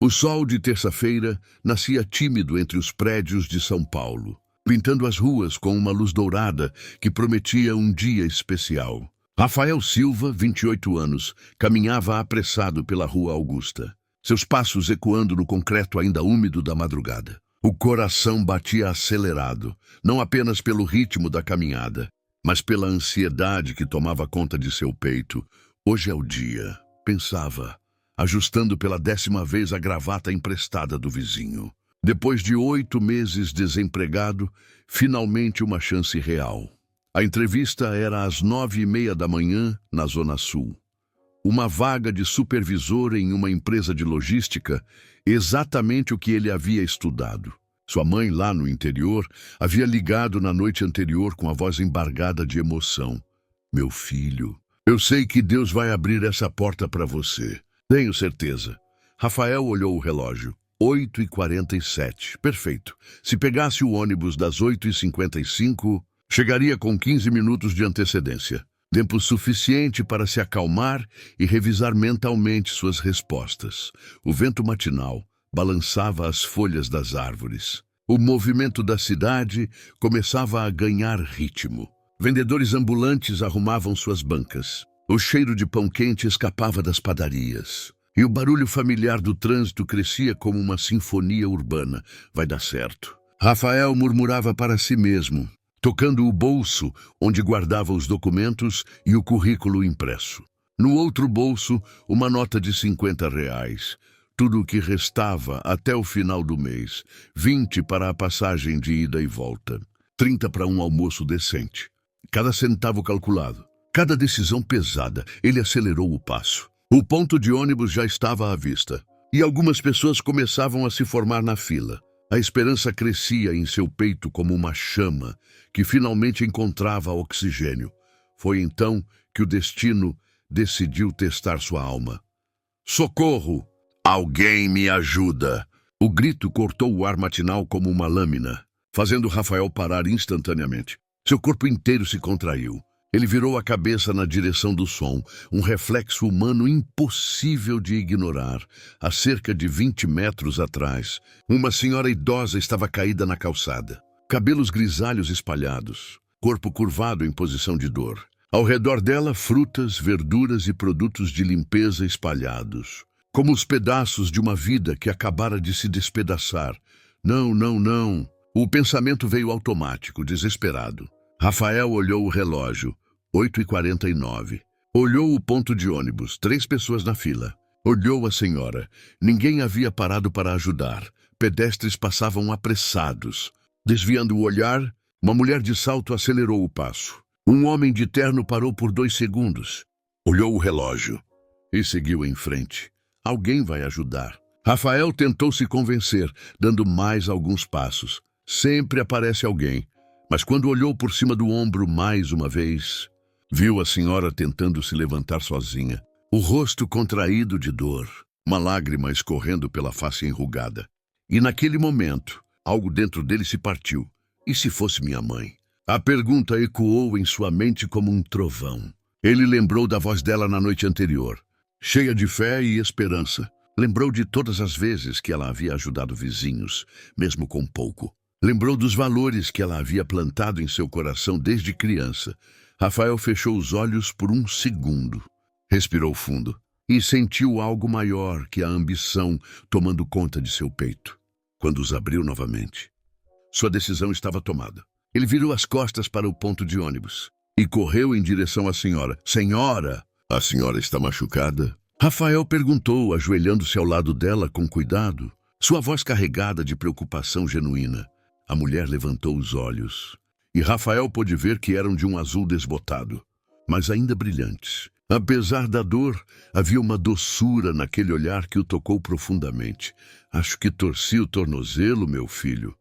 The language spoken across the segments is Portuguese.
O sol de terça-feira nascia tímido entre os prédios de São Paulo, pintando as ruas com uma luz dourada que prometia um dia especial. Rafael Silva, 28 anos, caminhava apressado pela Rua Augusta, seus passos ecoando no concreto ainda úmido da madrugada. O coração batia acelerado, não apenas pelo ritmo da caminhada, mas pela ansiedade que tomava conta de seu peito. Hoje é o dia, pensava, ajustando pela 10ª vez a gravata emprestada do vizinho. Depois de 8 meses desempregado, finalmente uma chance real. A entrevista era às 9h30 da manhã, na Zona Sul. Uma vaga de supervisor em uma empresa de logística, exatamente o que ele havia estudado. Sua mãe, lá no interior, havia ligado na noite anterior com a voz embargada de emoção. Meu filho, eu sei que Deus vai abrir essa porta para você. Tenho certeza. Rafael olhou o relógio. 8h47. Perfeito. Se pegasse o ônibus das 8h55, chegaria com 15 minutos de antecedência. Tempo suficiente para se acalmar e revisar mentalmente suas respostas. O vento matinal balançava as folhas das árvores. O movimento da cidade começava a ganhar ritmo. Vendedores ambulantes arrumavam suas bancas. O cheiro de pão quente escapava das padarias. E o barulho familiar do trânsito crescia como uma sinfonia urbana. Vai dar certo. Rafael murmurava para si mesmo, tocando o bolso onde guardava os documentos e o currículo impresso. No outro bolso, uma nota de R$ 50. Tudo o que restava até o final do mês. 20 para a passagem de ida e volta. 30 para um almoço decente. Cada centavo calculado. Cada decisão pesada. Ele acelerou o passo. O ponto de ônibus já estava à vista. E algumas pessoas começavam a se formar na fila. A esperança crescia em seu peito como uma chama que finalmente encontrava oxigênio. Foi então que o destino decidiu testar sua alma. Socorro! Alguém me ajuda! O grito cortou o ar matinal como uma lâmina, fazendo Rafael parar instantaneamente. Seu corpo inteiro se contraiu. Ele virou a cabeça na direção do som, um reflexo humano impossível de ignorar. A cerca de 20 metros atrás, uma senhora idosa estava caída na calçada. Cabelos grisalhos espalhados, corpo curvado em posição de dor. Ao redor dela, frutas, verduras e produtos de limpeza espalhados, como os pedaços de uma vida que acabara de se despedaçar. Não, não, não. O pensamento veio automático, desesperado. Rafael olhou o relógio. 8h49. Olhou o ponto de ônibus, 3 pessoas na fila. Olhou a senhora. Ninguém havia parado para ajudar. Pedestres passavam apressados. Desviando o olhar, uma mulher de salto acelerou o passo. Um homem de terno parou por 2 segundos. Olhou o relógio e seguiu em frente. Alguém vai ajudar. Rafael tentou se convencer, dando mais alguns passos. Sempre aparece alguém. Mas quando olhou por cima do ombro mais uma vez, viu a senhora tentando se levantar sozinha, o rosto contraído de dor, uma lágrima escorrendo pela face enrugada. E naquele momento, algo dentro dele se partiu. E se fosse minha mãe? A pergunta ecoou em sua mente como um trovão. Ele lembrou da voz dela na noite anterior, cheia de fé e esperança. Lembrou de todas as vezes que ela havia ajudado vizinhos, mesmo com pouco. Lembrou dos valores que ela havia plantado em seu coração desde criança. Rafael fechou os olhos por um segundo. Respirou fundo e sentiu algo maior que a ambição tomando conta de seu peito. Quando os abriu novamente, sua decisão estava tomada. Ele virou as costas para o ponto de ônibus e correu em direção à senhora. Senhora, a senhora está machucada? Rafael perguntou, ajoelhando-se ao lado dela com cuidado, sua voz carregada de preocupação genuína. A mulher levantou os olhos, e Rafael pôde ver que eram de um azul desbotado, mas ainda brilhantes. Apesar da dor, havia uma doçura naquele olhar que o tocou profundamente. Acho que torci o tornozelo, meu filho.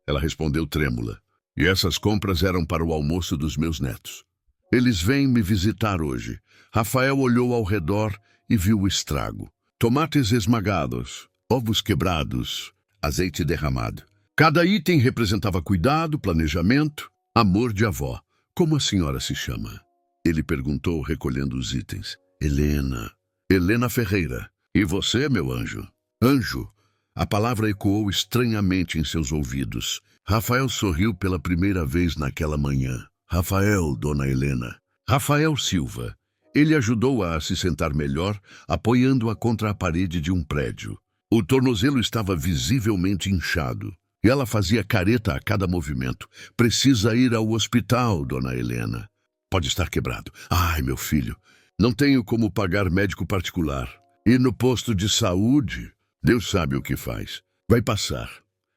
Ela respondeu trêmula. E essas compras eram para o almoço dos meus netos. Eles vêm me visitar hoje. Rafael olhou ao redor e viu o estrago. Tomates esmagados, ovos quebrados, azeite derramado. Cada item representava cuidado, planejamento, amor de avó. Como a senhora se chama? Ele perguntou, recolhendo os itens. Helena. Helena Ferreira. E você, meu anjo? Anjo. A palavra ecoou estranhamente em seus ouvidos. Rafael sorriu pela primeira vez naquela manhã. Rafael, dona Helena. Rafael Silva. Ele ajudou-a a se sentar melhor, apoiando-a contra a parede de um prédio. O tornozelo estava visivelmente inchado. E ela fazia careta a cada movimento. Precisa ir ao hospital, dona Helena. Pode estar quebrado. Ai, meu filho, não tenho como pagar médico particular. E no posto de saúde, Deus sabe o que faz. Vai passar.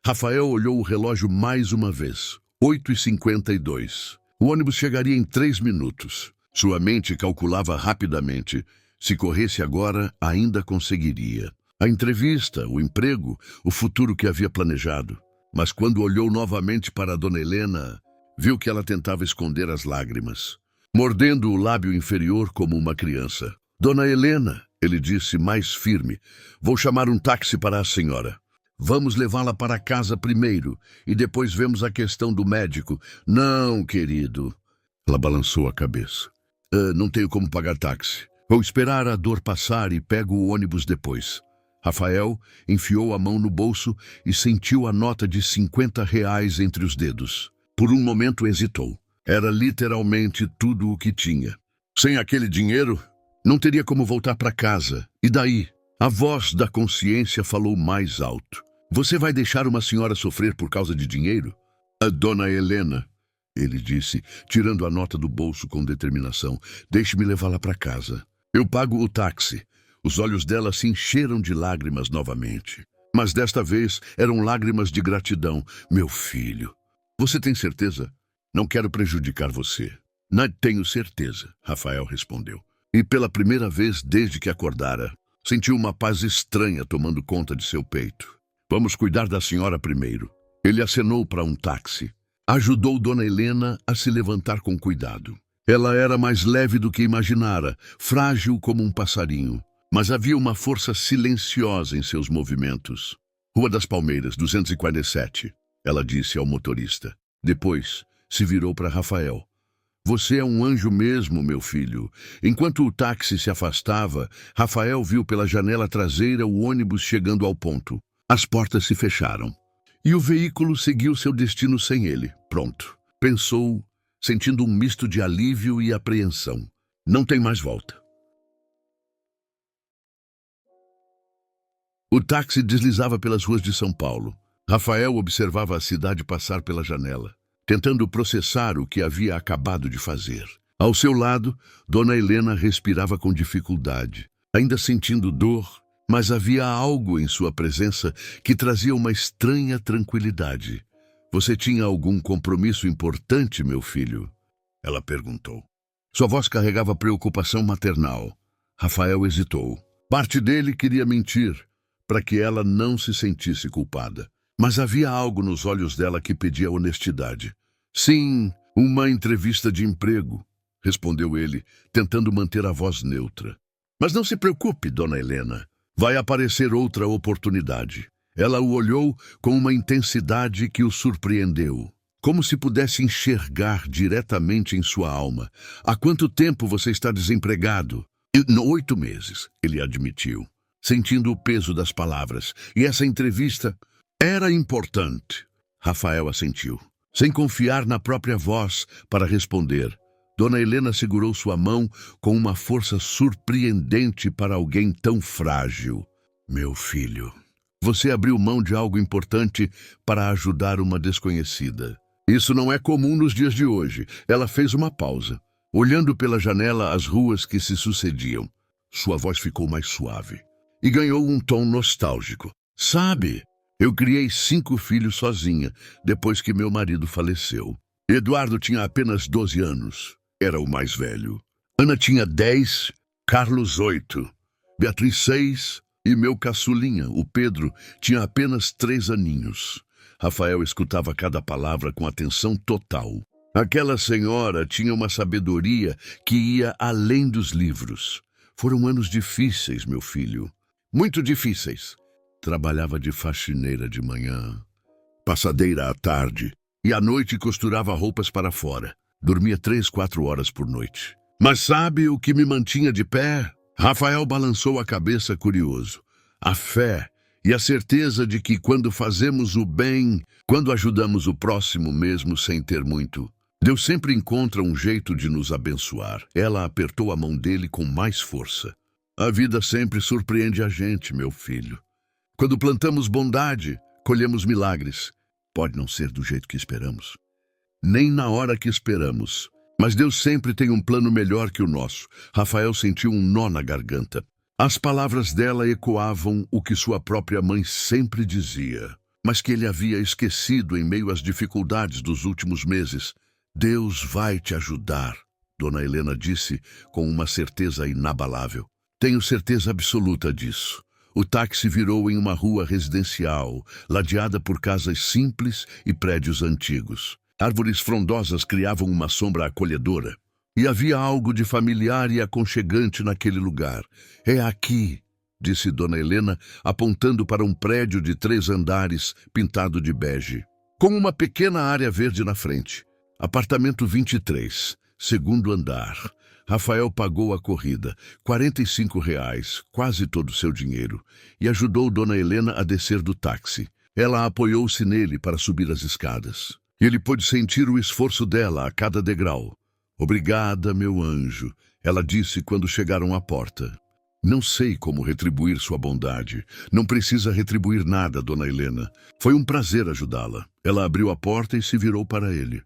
Rafael olhou o relógio mais uma vez. 8h52. O ônibus chegaria em 3 minutos. Sua mente calculava rapidamente. Se corresse agora, ainda conseguiria. A entrevista, o emprego, o futuro que havia planejado. Mas quando olhou novamente para a dona Helena, viu que ela tentava esconder as lágrimas, mordendo o lábio inferior como uma criança. Dona Helena, ele disse mais firme, vou chamar um táxi para a senhora. Vamos levá-la para casa primeiro e depois vemos a questão do médico. Não, querido. Ela balançou a cabeça. Não tenho como pagar táxi. Vou esperar a dor passar e pego o ônibus depois. Rafael enfiou a mão no bolso e sentiu a nota de R$ 50 entre os dedos. Por um momento hesitou. Era literalmente tudo o que tinha. Sem aquele dinheiro, não teria como voltar para casa. E daí? A voz da consciência falou mais alto. Você vai deixar uma senhora sofrer por causa de dinheiro? A dona Helena, ele disse, tirando a nota do bolso com determinação. Deixe-me levá-la para casa. Eu pago o táxi. Os olhos dela se encheram de lágrimas novamente. Mas desta vez eram lágrimas de gratidão. Meu filho, você tem certeza? Não quero prejudicar você. Não tenho certeza, Rafael respondeu. E pela primeira vez desde que acordara, sentiu uma paz estranha tomando conta de seu peito. Vamos cuidar da senhora primeiro. Ele acenou para um táxi. Ajudou dona Helena a se levantar com cuidado. Ela era mais leve do que imaginara, frágil como um passarinho. Mas havia uma força silenciosa em seus movimentos. Rua das Palmeiras, 247, ela disse ao motorista. Depois, se virou para Rafael. Você é um anjo mesmo, meu filho. Enquanto o táxi se afastava, Rafael viu pela janela traseira o ônibus chegando ao ponto. As portas se fecharam. E o veículo seguiu seu destino sem ele. Pronto. Pensou, sentindo um misto de alívio e apreensão. Não tem mais volta. O táxi deslizava pelas ruas de São Paulo. Rafael observava a cidade passar pela janela, tentando processar o que havia acabado de fazer. Ao seu lado, dona Helena respirava com dificuldade, ainda sentindo dor, mas havia algo em sua presença que trazia uma estranha tranquilidade. Você tinha algum compromisso importante, meu filho? Ela perguntou. Sua voz carregava preocupação maternal. Rafael hesitou. Parte dele queria mentir, para que ela não se sentisse culpada. Mas havia algo nos olhos dela que pedia honestidade. Sim, uma entrevista de emprego, respondeu ele, tentando manter a voz neutra. Mas não se preocupe, dona Helena. Vai aparecer outra oportunidade. Ela o olhou com uma intensidade que o surpreendeu, como se pudesse enxergar diretamente em sua alma. Há quanto tempo você está desempregado? 8 meses, ele admitiu, sentindo o peso das palavras. E essa entrevista era importante. Rafael assentiu, sem confiar na própria voz para responder. Dona Helena segurou sua mão com uma força surpreendente para alguém tão frágil. Meu filho, você abriu mão de algo importante para ajudar uma desconhecida. Isso não é comum nos dias de hoje. Ela fez uma pausa, olhando pela janela as ruas que se sucediam. Sua voz ficou mais suave e ganhou um tom nostálgico. Sabe, eu criei 5 filhos sozinha, depois que meu marido faleceu. Eduardo tinha apenas 12 anos, era o mais velho. Ana tinha 10, Carlos 8, Beatriz 6 e meu caçulinha, o Pedro, tinha apenas 3 aninhos. Rafael escutava cada palavra com atenção total. Aquela senhora tinha uma sabedoria que ia além dos livros. Foram anos difíceis, meu filho. Muito difíceis. Trabalhava de faxineira de manhã, passadeira à tarde, e à noite costurava roupas para fora. Dormia 3, 4 horas por noite. Mas sabe o que me mantinha de pé? Rafael balançou a cabeça curioso. A fé e a certeza de que quando fazemos o bem, quando ajudamos o próximo mesmo sem ter muito, Deus sempre encontra um jeito de nos abençoar. Ela apertou a mão dele com mais força. A vida sempre surpreende a gente, meu filho. Quando plantamos bondade, colhemos milagres. Pode não ser do jeito que esperamos, nem na hora que esperamos. Mas Deus sempre tem um plano melhor que o nosso. Rafael sentiu um nó na garganta. As palavras dela ecoavam o que sua própria mãe sempre dizia, mas que ele havia esquecido em meio às dificuldades dos últimos meses. Deus vai te ajudar, Dona Helena disse com uma certeza inabalável. Tenho certeza absoluta disso. O táxi virou em uma rua residencial, ladeada por casas simples e prédios antigos. Árvores frondosas criavam uma sombra acolhedora. E havia algo de familiar e aconchegante naquele lugar. É aqui, disse Dona Helena, apontando para um prédio de 3 andares, pintado de bege, com uma pequena área verde na frente. Apartamento 23, segundo andar. Rafael pagou a corrida, R$ 45, quase todo o seu dinheiro, e ajudou Dona Helena a descer do táxi. Ela apoiou-se nele para subir as escadas. Ele pôde sentir o esforço dela a cada degrau. Obrigada, meu anjo, ela disse quando chegaram à porta. Não sei como retribuir sua bondade. Não precisa retribuir nada, Dona Helena. Foi um prazer ajudá-la. Ela abriu a porta e se virou para ele.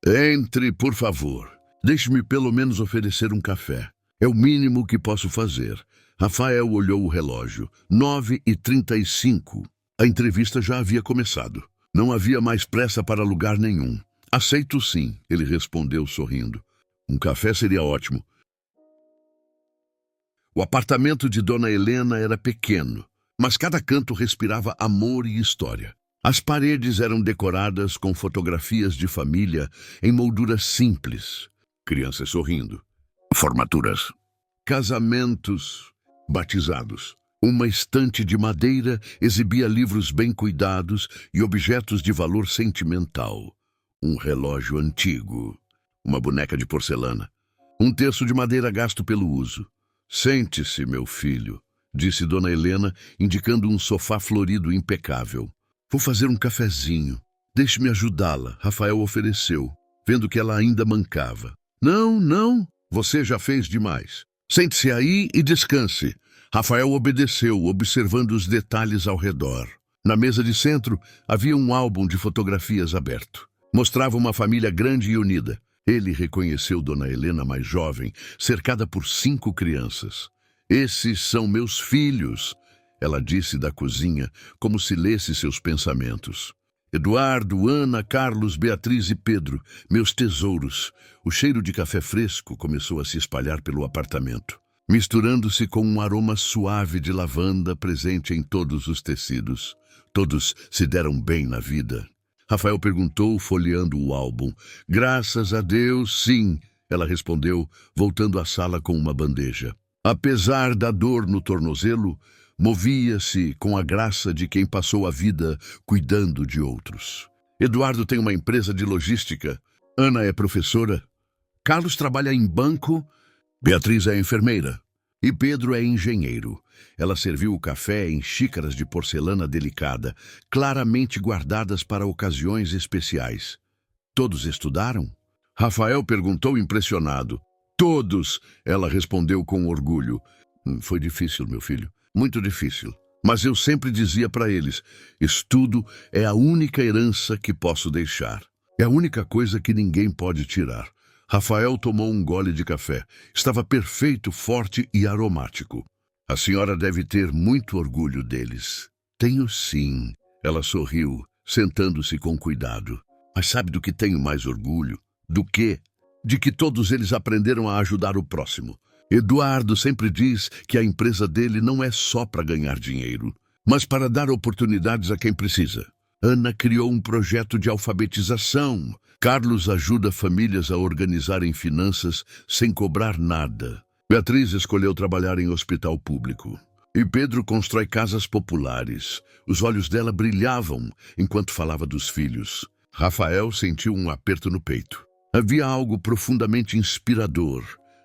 Entre, por favor. Deixe-me pelo menos oferecer um café. É o mínimo que posso fazer. Rafael olhou o relógio. 9h35. A entrevista já havia começado. Não havia mais pressa para lugar nenhum. Aceito sim, ele respondeu sorrindo. Um café seria ótimo. O apartamento de Dona Helena era pequeno, mas cada canto respirava amor e história. As paredes eram decoradas com fotografias de família em molduras simples. Crianças sorrindo. Formaturas. Casamentos. Batizados. Uma estante de madeira exibia livros bem cuidados e objetos de valor sentimental. Um relógio antigo. Uma boneca de porcelana. Um terço de madeira gasto pelo uso. Sente-se, meu filho, disse Dona Helena, indicando um sofá florido impecável. Vou fazer um cafezinho. Deixe-me ajudá-la, Rafael ofereceu, vendo que ela ainda mancava. Não, não, você já fez demais. Sente-se aí e descanse. Rafael obedeceu, observando os detalhes ao redor. Na mesa de centro havia um álbum de fotografias aberto. Mostrava uma família grande e unida. Ele reconheceu Dona Helena mais jovem, cercada por 5 crianças. Esses são meus filhos, ela disse da cozinha, como se lesse seus pensamentos. Eduardo, Ana, Carlos, Beatriz e Pedro, meus tesouros. O cheiro de café fresco começou a se espalhar pelo apartamento, misturando-se com um aroma suave de lavanda presente em todos os tecidos. Todos se deram bem na vida. Rafael perguntou, folheando o álbum. Graças a Deus, sim, ela respondeu, voltando à sala com uma bandeja. Apesar da dor no tornozelo, movia-se com a graça de quem passou a vida cuidando de outros. Eduardo tem uma empresa de logística. Ana é professora. Carlos trabalha em banco. Beatriz é enfermeira. E Pedro é engenheiro. Ela serviu o café em xícaras de porcelana delicada, claramente guardadas para ocasiões especiais. Todos estudaram? Rafael perguntou impressionado. Todos, ela respondeu com orgulho. Foi difícil, meu filho, muito difícil. Mas eu sempre dizia para eles, estudo é a única herança que posso deixar. É a única coisa que ninguém pode tirar. Rafael tomou um gole de café. Estava perfeito, forte e aromático. A senhora deve ter muito orgulho deles. Tenho sim. Ela sorriu, sentando-se com cuidado. Mas sabe do que tenho mais orgulho? Do quê? De que todos eles aprenderam a ajudar o próximo. Eduardo sempre diz que a empresa dele não é só para ganhar dinheiro, mas para dar oportunidades a quem precisa. Ana criou um projeto de alfabetização. Carlos ajuda famílias a organizarem finanças sem cobrar nada. Beatriz escolheu trabalhar em hospital público. E Pedro constrói casas populares. Os olhos dela brilhavam enquanto falava dos filhos. Rafael sentiu um aperto no peito. Havia algo profundamente inspirador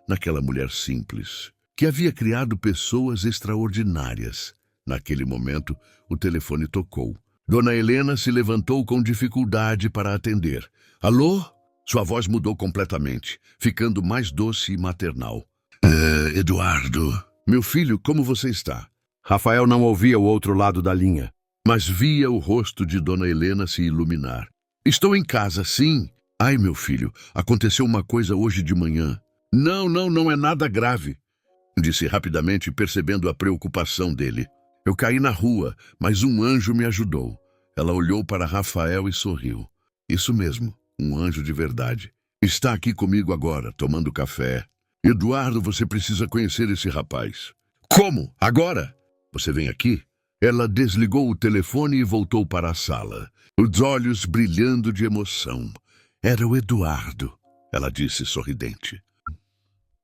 naquela mulher simples, que havia criado pessoas extraordinárias, Naquele momento, o telefone tocou. Dona Helena se levantou com dificuldade para atender. Alô? Sua voz mudou completamente, ficando mais doce e maternal. Eduardo. Meu filho, como você está? Rafael não ouvia o outro lado da linha. Mas via o rosto de Dona Helena se iluminar. Estou em casa, sim. Ai, meu filho, aconteceu uma coisa hoje de manhã. Não é nada grave, disse rapidamente, percebendo a preocupação dele. Eu caí na rua, mas um anjo me ajudou. Ela olhou para Rafael e sorriu. Isso mesmo, um anjo de verdade. Está aqui comigo agora, tomando café. Eduardo, você precisa conhecer esse rapaz. Como? Agora? Você vem aqui? Ela desligou o telefone e voltou para a sala, os olhos brilhando de emoção. Era o Eduardo, ela disse sorridente.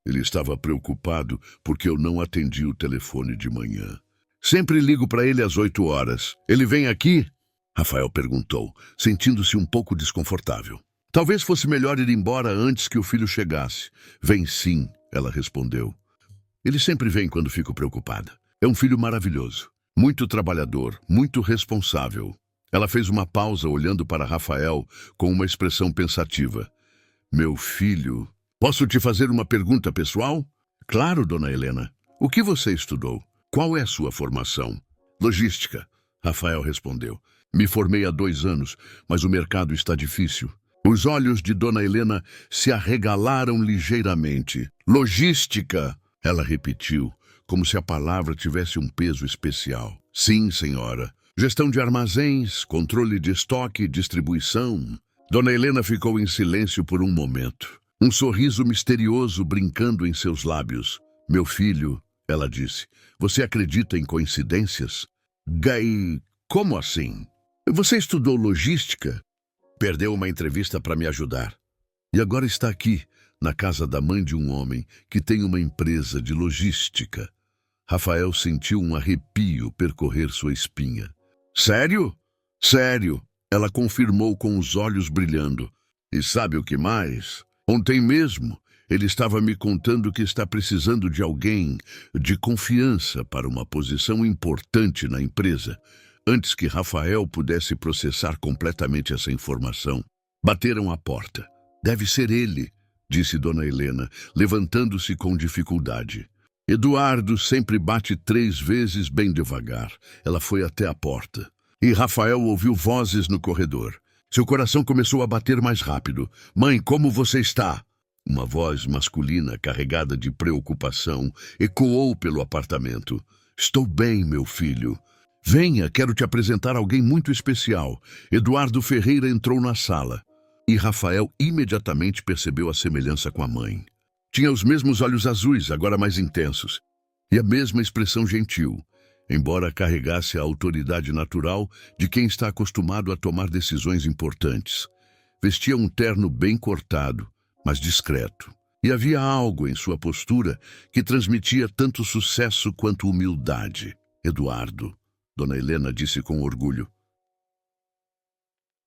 Ele estava preocupado porque eu não atendi o telefone de manhã. Sempre ligo para ele às 8 horas. Ele vem aqui? Rafael perguntou, sentindo-se um pouco desconfortável. Talvez fosse melhor ir embora antes que o filho chegasse. Vem sim, ela respondeu. Ele sempre vem quando fico preocupada. É um filho maravilhoso, muito trabalhador, muito responsável. Ela fez uma pausa olhando para Rafael com uma expressão pensativa. Meu filho... Posso te fazer uma pergunta pessoal? Claro, dona Helena. O que você estudou? Qual é a sua formação? Logística, Rafael respondeu. Me formei há 2 anos, mas o mercado está difícil. Os olhos de dona Helena se arregalaram ligeiramente. Logística, ela repetiu, como se a palavra tivesse um peso especial. Sim, senhora. Gestão de armazéns, controle de estoque e distribuição. Dona Helena ficou em silêncio por um momento. Um sorriso misterioso brincando em seus lábios. Meu filho, ela disse, você acredita em coincidências? Gai, como assim? Você estudou logística? Perdeu uma entrevista para me ajudar. E agora está aqui, na casa da mãe de um homem que tem uma empresa de logística. Rafael sentiu um arrepio percorrer sua espinha. Sério? Sério, ela confirmou com os olhos brilhando. E sabe o que mais? Ontem mesmo, ele estava me contando que está precisando de alguém de confiança para uma posição importante na empresa. Antes que Rafael pudesse processar completamente essa informação, bateram à porta. Deve ser ele, disse dona Helena, levantando-se com dificuldade. Eduardo sempre bate 3 vezes bem devagar. Ela foi até a porta. E Rafael ouviu vozes no corredor. Seu coração começou a bater mais rápido. Mãe, como você está? Uma voz masculina carregada de preocupação ecoou pelo apartamento. Estou bem, meu filho. Venha, quero te apresentar alguém muito especial. Eduardo Ferreira entrou na sala. E Rafael imediatamente percebeu a semelhança com a mãe. Tinha os mesmos olhos azuis, agora mais intensos. E a mesma expressão gentil. Embora carregasse a autoridade natural de quem está acostumado a tomar decisões importantes. Vestia um terno bem cortado, mas discreto. E havia algo em sua postura que transmitia tanto sucesso quanto humildade. Eduardo, dona Helena disse com orgulho.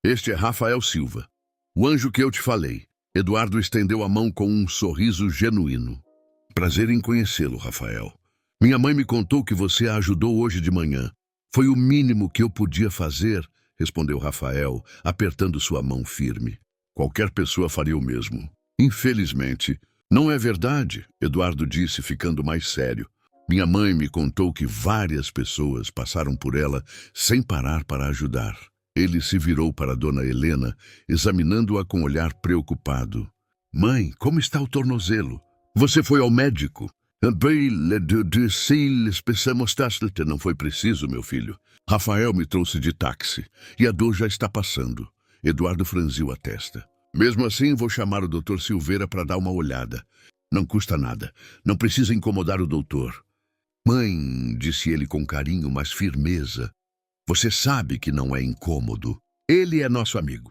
Este é Rafael Silva, o anjo que eu te falei. Eduardo estendeu a mão com um sorriso genuíno. Prazer em conhecê-lo, Rafael. Minha mãe me contou que você a ajudou hoje de manhã. Foi o mínimo que eu podia fazer, respondeu Rafael, apertando sua mão firme. Qualquer pessoa faria o mesmo. Infelizmente. Não é verdade, Eduardo disse, ficando mais sério. Minha mãe me contou que várias pessoas passaram por ela sem parar para ajudar. Ele se virou para dona Helena, examinando-a com olhar preocupado. Mãe, como está o tornozelo? Você foi ao médico? Não foi preciso, meu filho. Rafael me trouxe de táxi e a dor já está passando. Eduardo franziu a testa. Mesmo assim, vou chamar o Dr. Silveira para dar uma olhada. Não custa nada. Não precisa incomodar o doutor. Mãe, disse ele com carinho, mas firmeza. Você sabe que não é incômodo. Ele é nosso amigo.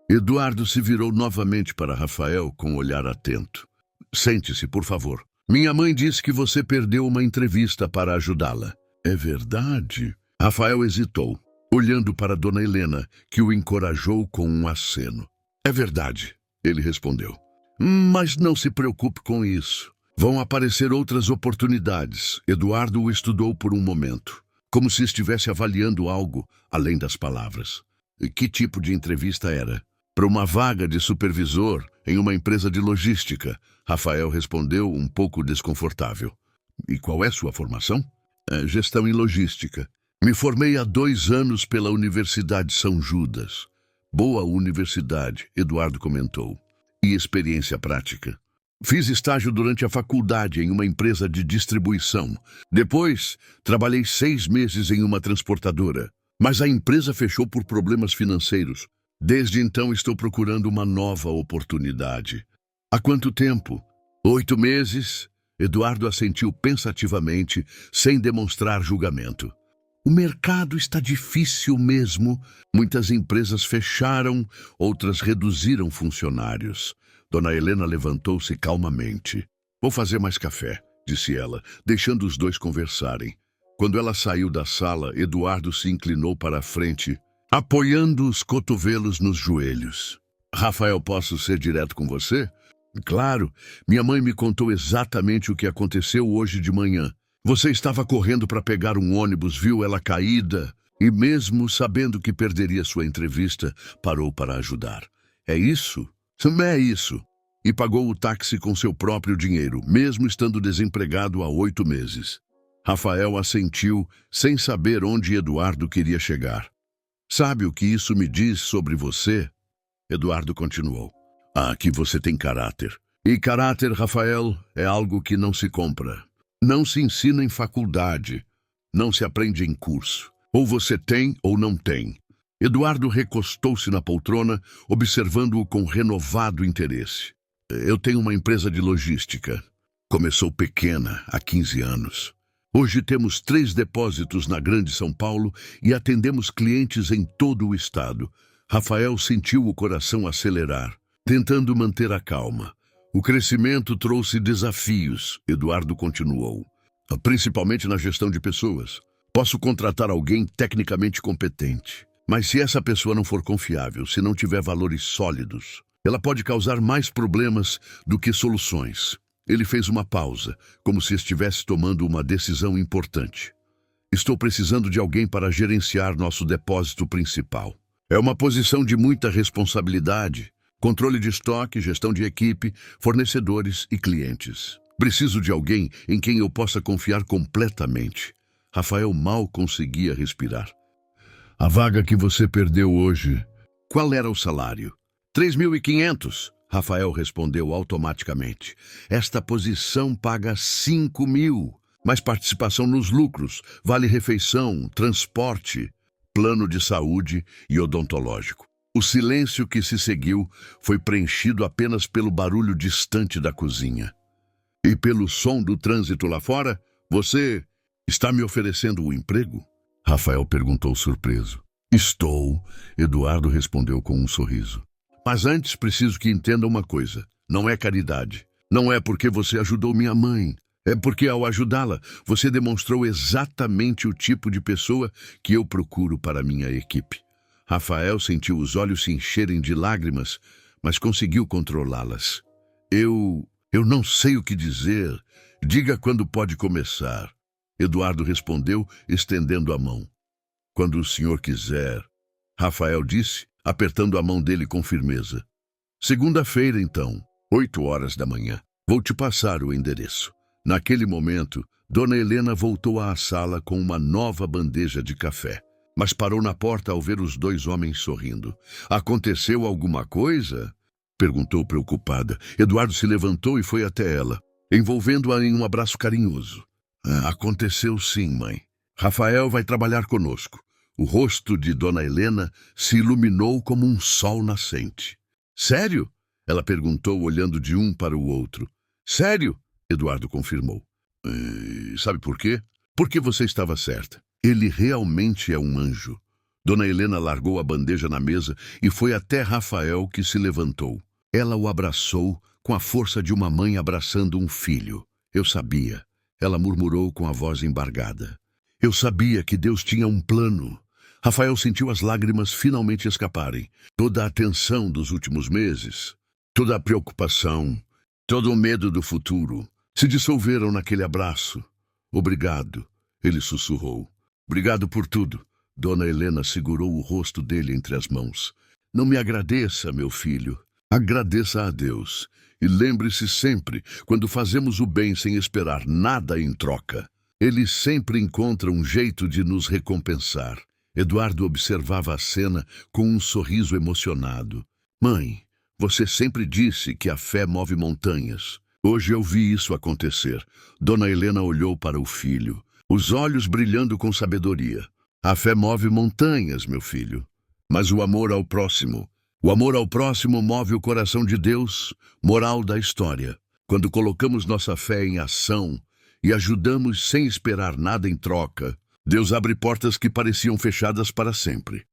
Eduardo se virou novamente para Rafael com um olhar atento. Sente-se, por favor. Minha mãe disse que você perdeu uma entrevista para ajudá-la. É verdade? Rafael hesitou, olhando para dona Helena, que o encorajou com um aceno. É verdade, ele respondeu. Mas não se preocupe com isso. Vão aparecer outras oportunidades. Eduardo o estudou por um momento, como se estivesse avaliando algo além das palavras. E que tipo de entrevista era? Para uma vaga de supervisor em uma empresa de logística. Rafael respondeu um pouco desconfortável. E qual é sua formação? Gestão em logística. Me formei há 2 anos pela Universidade São Judas. Boa universidade, Eduardo comentou. E experiência prática? Fiz estágio durante a faculdade em uma empresa de distribuição. Depois, trabalhei 6 meses em uma transportadora. Mas a empresa fechou por problemas financeiros. Desde então estou procurando uma nova oportunidade. Há quanto tempo? 8 meses? Eduardo assentiu pensativamente, sem demonstrar julgamento. O mercado está difícil mesmo. Muitas empresas fecharam, outras reduziram funcionários. Dona Helena levantou-se calmamente. Vou fazer mais café, disse ela, deixando os dois conversarem. Quando ela saiu da sala, Eduardo se inclinou para a frente, apoiando os cotovelos nos joelhos. Rafael, posso ser direto com você? Claro, minha mãe me contou exatamente o que aconteceu hoje de manhã. Você estava correndo para pegar um ônibus, viu ela caída e mesmo sabendo que perderia sua entrevista, parou para ajudar. É isso? É isso. E pagou o táxi com seu próprio dinheiro, mesmo estando desempregado há 8 meses. Rafael assentiu, sem saber onde Eduardo queria chegar. Sabe o que isso me diz sobre você? Eduardo continuou. Que você tem caráter. E caráter, Rafael, é algo que não se compra. Não se ensina em faculdade. Não se aprende em curso. Ou você tem ou não tem. Eduardo recostou-se na poltrona, observando-o com renovado interesse. Eu tenho uma empresa de logística. Começou pequena, há 15 anos. Hoje temos 3 depósitos na Grande São Paulo e atendemos clientes em todo o estado. Rafael sentiu o coração acelerar, tentando manter a calma. O crescimento trouxe desafios, Eduardo continuou. Principalmente na gestão de pessoas. Posso contratar alguém tecnicamente competente. Mas se essa pessoa não for confiável, se não tiver valores sólidos, ela pode causar mais problemas do que soluções. Ele fez uma pausa, como se estivesse tomando uma decisão importante. Estou precisando de alguém para gerenciar nosso depósito principal. É uma posição de muita responsabilidade. Controle de estoque, gestão de equipe, fornecedores e clientes. Preciso de alguém em quem eu possa confiar completamente. Rafael mal conseguia respirar. A vaga que você perdeu hoje, qual era o salário? 3.500, Rafael respondeu automaticamente. Esta posição paga 5.000, mais participação nos lucros, vale-refeição, transporte, plano de saúde e odontológico. O silêncio que se seguiu foi preenchido apenas pelo barulho distante da cozinha. E pelo som do trânsito lá fora? Você está me oferecendo um emprego? Rafael perguntou surpreso. Estou, Eduardo respondeu com um sorriso. Mas antes preciso que entenda uma coisa. Não é caridade. Não é porque você ajudou minha mãe. É porque ao ajudá-la, você demonstrou exatamente o tipo de pessoa que eu procuro para minha equipe. Rafael sentiu os olhos se encherem de lágrimas, mas conseguiu controlá-las. Eu não sei o que dizer. Diga quando pode começar. Eduardo respondeu, estendendo a mão. Quando o senhor quiser, Rafael disse, apertando a mão dele com firmeza. Segunda-feira, então, 8 da manhã. Vou te passar o endereço. Naquele momento, Dona Helena voltou à sala com uma nova bandeja de café, mas parou na porta ao ver os 2 homens sorrindo. Aconteceu alguma coisa? Perguntou preocupada. Eduardo se levantou e foi até ela, envolvendo-a em um abraço carinhoso. Aconteceu sim, mãe. Rafael vai trabalhar conosco. O rosto de Dona Helena se iluminou como um sol nascente. Sério? Ela perguntou, olhando de um para o outro. Sério? Eduardo confirmou. Sabe por quê? Porque você estava certa. Ele realmente é um anjo. Dona Helena largou a bandeja na mesa e foi até Rafael, que se levantou. Ela o abraçou com a força de uma mãe abraçando um filho. Eu sabia. Ela murmurou com a voz embargada. Eu sabia que Deus tinha um plano. Rafael sentiu as lágrimas finalmente escaparem. Toda a tensão dos últimos meses, toda a preocupação, todo o medo do futuro se dissolveram naquele abraço. Obrigado, ele sussurrou. Obrigado por tudo. Dona Helena segurou o rosto dele entre as mãos. Não me agradeça, meu filho. Agradeça a Deus. E lembre-se sempre, quando fazemos o bem sem esperar nada em troca, Ele sempre encontra um jeito de nos recompensar. Eduardo observava a cena com um sorriso emocionado. Mãe, você sempre disse que a fé move montanhas. Hoje eu vi isso acontecer. Dona Helena olhou para o filho, os olhos brilhando com sabedoria. A fé move montanhas, meu filho. Mas o amor ao próximo move o coração de Deus. Moral da história. Quando colocamos nossa fé em ação e ajudamos sem esperar nada em troca, Deus abre portas que pareciam fechadas para sempre.